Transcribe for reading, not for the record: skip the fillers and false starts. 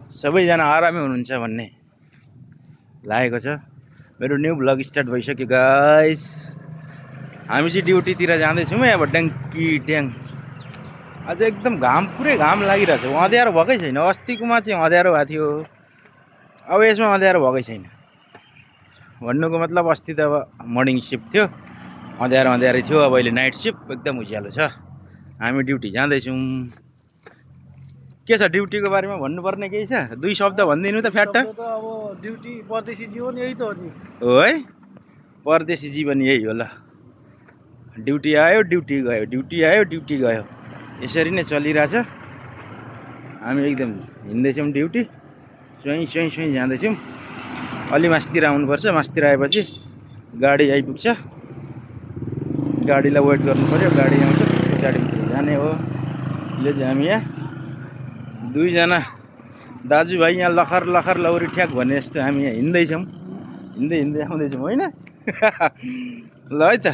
सबैजना आरामै हुनुहुन्छ भन्ने लागेको छ। मेरो न्यू ब्लग स्टार्ट भइसक्यो गाइस। हामी चाहिँ ड्युटीतिर जाँदैछौँ है अब ट्याङ्की ट्याङ। आज एकदम घाम पुरै घाम लागिरहेछ। अँध्यारो भएकै छैन। अस्तिकोमा चाहिँ अँध्यारो भएको थियो, अब यसमा अँध्यारो भएकै छैन। भन्नुको मतलब अस्ति त अब मर्निङ सिफ्ट थियो, अँध्यारो अँध्यारै थियो। अब अहिले नाइट सिफ्ट एकदम उज्यालो छ। हामी ड्युटी जाँदैछौँ। के छ ड्युटीको बारेमा भन्नुपर्ने केही छ? दुई शब्द भनिदिनु त फ्याट्ट। अब ड्युटी परदेशी जीवन यही त हो नि। हो है, परदेशी जीवन यही हो। ल, ड्युटी आयो ड्युटी गयो, ड्युटी आयो ड्युटी गयो, यसरी नै चलिरहेछ। हामी एकदम हिँड्दैछौँ ड्युटी, स्वयं स्वयं स्वयं जाँदैछौँ। अलि मास्तिर आउनुपर्छ। मास्तिर आएपछि गाडी आइपुग्छ, गाडीलाई वेट गर्नु पऱ्यो। गाडी आउँछ, त्यस पछाडि जाने हो। ले चाहिँ हामी यहाँ दुईजना दाजुभाइ यहाँ लखर लखर लौरी ठ्याक भने जस्तो हामी यहाँ हिँड्दैछौँ, हिँड्दै हिँड्दै आउँदैछौँ होइन। ल है त।